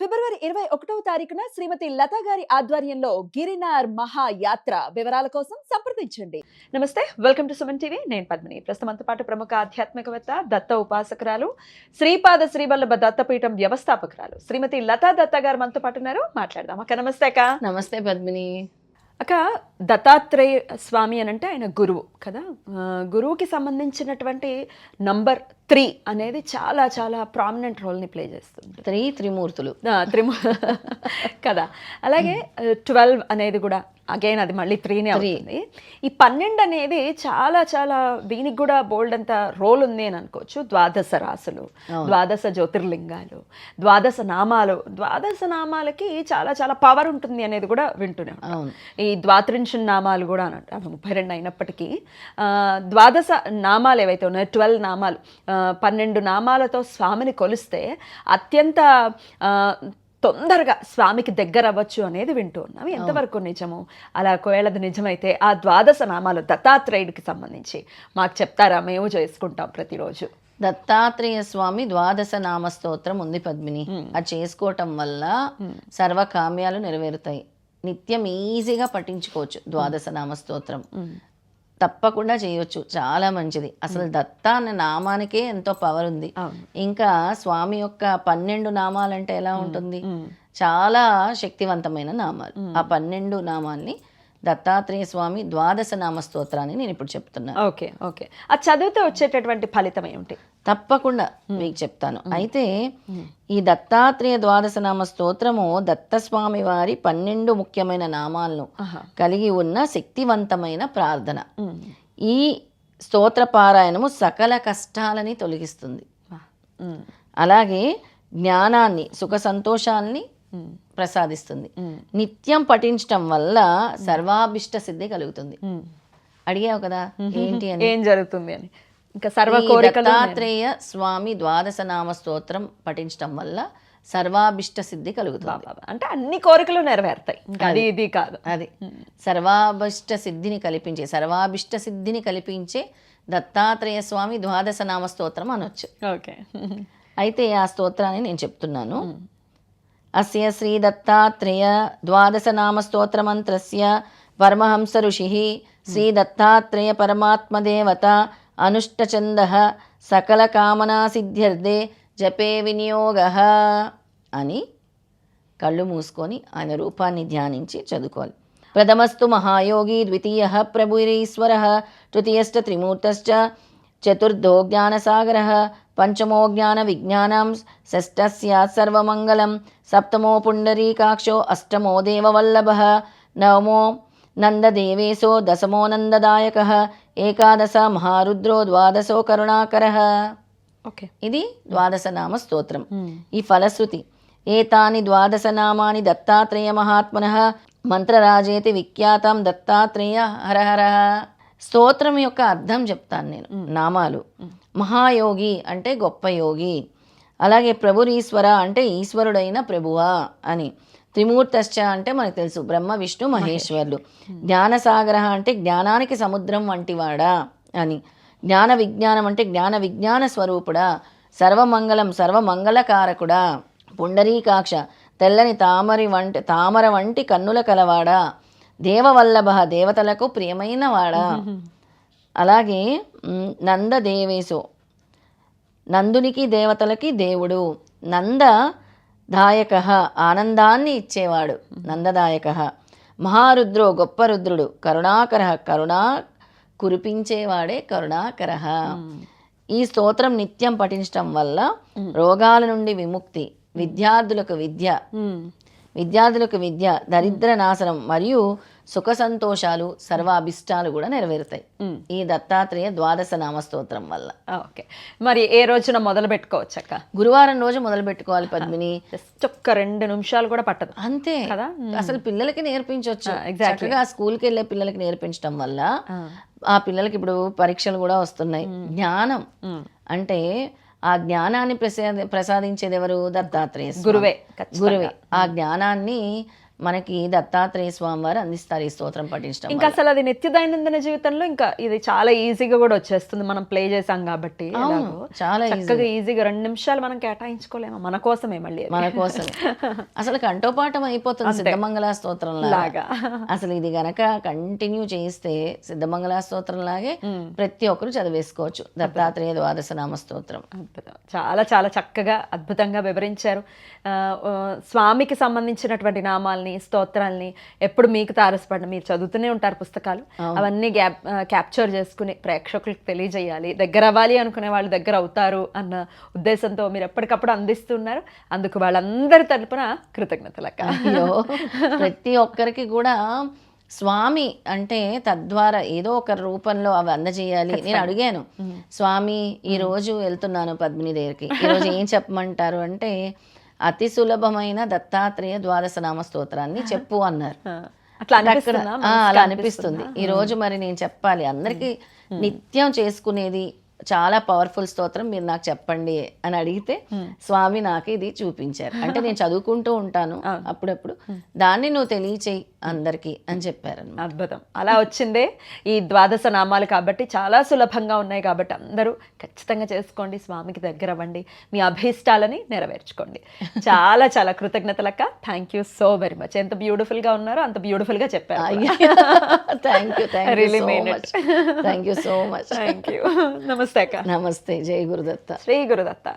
ఫిబ్రవరి 21వ తారీఖున శ్రీమతి లతా గారి ఆధ్వర్యంలో గిరినార్ మహాయాత్ర వివరాల కోసం సంప్రదించండి. నమస్తే, వెల్కమ్ టు సుమన్ టీవీ. నేను పద్మిని. ప్రస్తుతంతో పాటు ప్రముఖ ఆధ్యాత్మికవేత్త, దత్త ఉపాసకురాలు, శ్రీపాద శ్రీవల్లభ దత్తపీఠం వ్యవస్థాపకురాలు శ్రీమతి లతా దత్త గారు మనతో పాటు ఉన్నారు. మాట్లాడదాం. అక్క నమస్తే. అక్క నమస్తే పద్మిని. అక్క, దత్తాత్రేయ స్వామి అని అంటే ఆయన గురువు కదా. గురువుకి సంబంధించినటువంటి నంబర్ 3 అనేది చాలా చాలా ప్రామినెంట్ రోల్ని ప్లే చేస్తుంది. త్రిమూర్తులు కదా. అలాగే 12 అనేది కూడా అగైన్ అది మళ్ళీ 3నే అవుతుంది. ఈ 12 అనేది చాలా చాలా దీనికి కూడా బోల్డ్ అంత రోల్ ఉంది అని అనుకోవచ్చు. ద్వాదశ రాసులు, ద్వాదశ జ్యోతిర్లింగాలు, ద్వాదశ నామాలు, ద్వాదశ నామాలకి చాలా చాలా పవర్ ఉంటుంది అనేది కూడా వింటూనే ఉంటాం. ఈ ద్వాత్రింశ నామాలు కూడా అన్నట్టు 32 అయినప్పటికీ ద్వాదశ నామాలు ఏవైతే ఉన్నాయో 12 నామాలు, 12 నామాలతో స్వామిని కొలిస్తే అత్యంత తొందరగా స్వామికి దగ్గర అవ్వచ్చు అనేది వింటూ ఉన్నాం. ఎంతవరకు నిజము? అలా ఒకవేళది నిజమైతే ఆ ద్వాదశ నామాలు దత్తాత్రేయుడికి సంబంధించి మాకు చెప్తారా? మేము చేసుకుంటాం ప్రతిరోజు. దత్తాత్రేయ స్వామి ద్వాదశ నామ స్తోత్రం ఉంది పద్మిని. అది చేసుకోవటం వల్ల సర్వకామ్యాలు నెరవేరుతాయి. నిత్యం ఈజీగా పఠించుకోవచ్చు ద్వాదశ నామ స్తోత్రం. తప్పకుండా చేయొచ్చు, చాలా మంచిది. అసలు దత్త అన్న నామానికే ఎంతో పవర్ ఉంది. ఇంకా స్వామి యొక్క 12 నామాలంటే ఎలా ఉంటుంది? చాలా శక్తివంతమైన నామాలు. ఆ 12 నామాల్ని దత్తాత్రేయ స్వామి ద్వాదశ నామ స్తోత్రాన్ని నేను ఇప్పుడు చెప్తున్నాను. Okay okay. అది చదివితే వచ్చేటటువంటి ఫలితం ఏమిటి? తప్పకుండా మీకు చెప్తాను. అయితే ఈ దత్తాత్రేయ ద్వాదశ నామ స్తోత్రము దత్తస్వామి వారి 12 ముఖ్యమైన నామాలను కలిగి ఉన్న శక్తివంతమైన ప్రార్థన. ఈ స్తోత్ర పారాయణము సకల కష్టాలని తొలగిస్తుంది. అలాగే జ్ఞానాన్ని, సుఖ సంతోషాన్ని ప్రసాదిస్తుంది. నిత్యం పఠించటం వల్ల సర్వాభిష్ట సిద్ధి కలుగుతుంది. అడిగావు కదా ఏంటి అని, ఏం జరుగుతుంది అని. ఇంకా దత్తాత్రేయ స్వామి ద్వాదశ నామ స్తోత్రం పఠించటం వల్ల సర్వాభిష్ట సిద్ధి కలుగుతుంది. అంటే అన్ని కోరికలు నెరవేరుతాయి. అది ఇది కాదు, అది సర్వాభిష్ట సిద్ధిని కల్పించే దత్తాత్రేయ స్వామి ద్వాదశ నామ స్తోత్రం అనొచ్చు. ఓకే. అయితే ఆ స్తోత్రాన్ని నేను చెప్తున్నాను. అస్య శ్రీ దత్తాత్రేయ ద్వాదశ నామ స్తోత్ర మంత్రస్య పరమహంస ఋషి శ్రీ దత్తాత్రేయ పరమాత్మదేవత అనుష్టచందః సకల కామనా సిద్ధ్యర్థే జపే వినియోగః అని కళ్ళు మూసుకొని ఆయన రూపాన్ని ధ్యానించి చదువుకోవాలి. ప్రథమస్తు మహాయోగి, ద్వితీయః ప్రభురీశ్వరః, తృతీయశ్చ త్రిమూర్తశ్చ, చతుర్థో జ్ఞానసాగరః, పంచమో జ్ఞాన విజ్ఞానం, షష్ఠః స్యాత్ సర్వమంగళం, సప్తమో పుండరీకాక్షో, అష్టమో దేవవల్లభః, నవమో నందదేవేశో, దశమో నందదాయకః, ఏకాదశ మహారుద్రో, ద్వాదశో కరుణాకరః. ఓకే. ఇది ద్వాదశ నామ స్తోత్రం. ఈ ఫలశ్రుతి ఏతాని ద్వాదశ నామాని దత్తాత్రేయ మహాత్మనః మంత్రరాజేతి విఖ్యాతం దత్తాత్రేయ హరహరః. స్తోత్రం యొక్క అర్థం చెప్తాను నేను. నామాలు: మహాయోగి అంటే గొప్ప యోగి, అలాగే ప్రభురీశ్వర అంటే ఈశ్వరుడైన ప్రభువా అని, త్రిమూర్తశ్చ అంటే మనకు తెలుసు బ్రహ్మ విష్ణు మహేశ్వరులు, జ్ఞానసాగర అంటే జ్ఞానానికి సముద్రం వంటివాడా అని, జ్ఞాన విజ్ఞానం అంటే జ్ఞాన విజ్ఞాన స్వరూపుడా, సర్వమంగళం సర్వమంగళకారకుడా, పుండరీకాక్ష తెల్లని తామర వంటి కన్నుల కలవాడా, దేవవల్లభ దేవతలకు ప్రియమైన వాడా, అలాగే నందదేవేశో నందునికి దేవతలకి దేవుడు, నందదాయక ఆనందాన్ని ఇచ్చేవాడు నందదాయక, మహారుద్రో గొప్ప రుద్రుడు, కరుణాకర కరుణా కురిపించేవాడే కరుణాకర. ఈ స్తోత్రం నిత్యం పఠించటం వల్ల రోగాల నుండి విముక్తి, విద్యార్థులకు విద్య, దరిద్ర నాశనం మరియు సుఖ సంతోషాలు, సర్వాభిష్టాలు కూడా నెరవేరుతాయి ఈ దత్తాత్రేయ ద్వాదశ నామ స్తోత్రం వల్ల. ఓకే. మరి ఏ రోజున మొదలు పెట్టుకోవచ్చు అక్క? గురువారం రోజు మొదలు పెట్టుకోవాలి పద్మిని. ఒక్క 2 నిమిషాలు కూడా పట్టదు, అంతే కదా. అసలు పిల్లలకి నేర్పించవచ్చు. చక్కగా స్కూల్కి వెళ్ళే పిల్లలకి నేర్పించడం వల్ల ఆ పిల్లలకి ఇప్పుడు పరీక్షలు కూడా వస్తున్నాయి. జ్ఞానం అంటే ఆ జ్ఞానాన్ని ప్రసాదించేది ఎవరు? దత్తాత్రేయ గురువే. ఆ జ్ఞానాన్ని మనకి దత్తాత్రేయ స్వామి వారు అందిస్తారు ఈ స్తోత్రం పఠించడం ఇంకా అసలు అది నిత్య దైనందిన జీవితంలో ఇంకా ఇది చాలా ఈజీగా కూడా వచ్చేస్తుంది, మనం ప్లే చేసాం కాబట్టి ఎలాగో. చాలా చక్కగా ఈజీగా 2 నిమిషాలు మనం కేటాయించుకోలేము మన కోసమే మళ్ళీ అది. మన కోసం అసలు కంఠోపాఠం అయిపోతుంది సిద్ధమంగళ స్తోత్రం లాగా. అసలు ఇది గనక కంటిన్యూ చేస్తే సిద్ధమంగళ స్తోత్రం లాగే ప్రతి ఒక్కరు చదివేసుకోవచ్చు దత్తాత్రేయ ద్వాదశ నామ స్తోత్రం. అద్భుతం, చాలా చాలా చక్కగా అద్భుతంగా వివరించారు. స్వామికి సంబంధించినటువంటి నామాల్ని స్తోత్రాల్ని ఎప్పుడు మీకు తారసపడిన, మీరు చదువుతూనే ఉంటారు పుస్తకాలు, అవన్నీ క్యాప్చర్ చేసుకుని ప్రేక్షకులకు తెలియజేయాలి, దగ్గర అవ్వాలి అనుకునే వాళ్ళు దగ్గర అవుతారు అన్న ఉద్దేశంతో మీరు ఎప్పటికప్పుడు అందిస్తున్నారు. అందుకు వాళ్ళందరి తరపున కృతజ్ఞతలు అక్క. అయ్యో, ప్రతి ఒక్కరికి కూడా స్వామి అంటే తద్వారా ఏదో ఒక రూపంలో అవి అందజేయాలి. నేను అడిగాను, స్వామి ఈ రోజు వెళ్తున్నాను పద్మిని దగ్గరికి, ఈరోజు ఏం చెప్పమంటారు అంటే అతి సులభమైన దత్తాత్రేయ ద్వాదశ నామ స్తోత్రాన్ని చెప్పు అన్నారు. అట్లా అలా అనిపిస్తుంది. ఈ రోజు మరి నేను చెప్పాలి అందరికీ నిత్యం చేసుకునేది చాలా పవర్ఫుల్ స్తోత్రం, మీరు నాకు చెప్పండి అని అడిగితే స్వామి నాకు ఇది చూపించారు. అంటే నేను చదువుకుంటూ ఉంటాను అప్పుడప్పుడు, దాన్ని నువ్వు తెలియచేయి అందరికీ అని చెప్పారు. అద్భుతం, అలా వచ్చిందే ఈ ద్వాదశ నామాలు కాబట్టి చాలా సులభంగా ఉన్నాయి కాబట్టి అందరూ ఖచ్చితంగా చేసుకోండి, స్వామికి దగ్గర అవ్వండి, మీ అభీష్టాలని నెరవేర్చుకోండి. చాలా చాలా కృతజ్ఞతలక్క. Thank you so very much. ఎంత బ్యూటిఫుల్ గా ఉన్నారో అంత బ్యూటిఫుల్ గా చెప్పారు. Thank you so much. Thank you. నమస్తే అక్క. నమస్తే. జై గురుదత్త. శ్రీ గురుదత్త.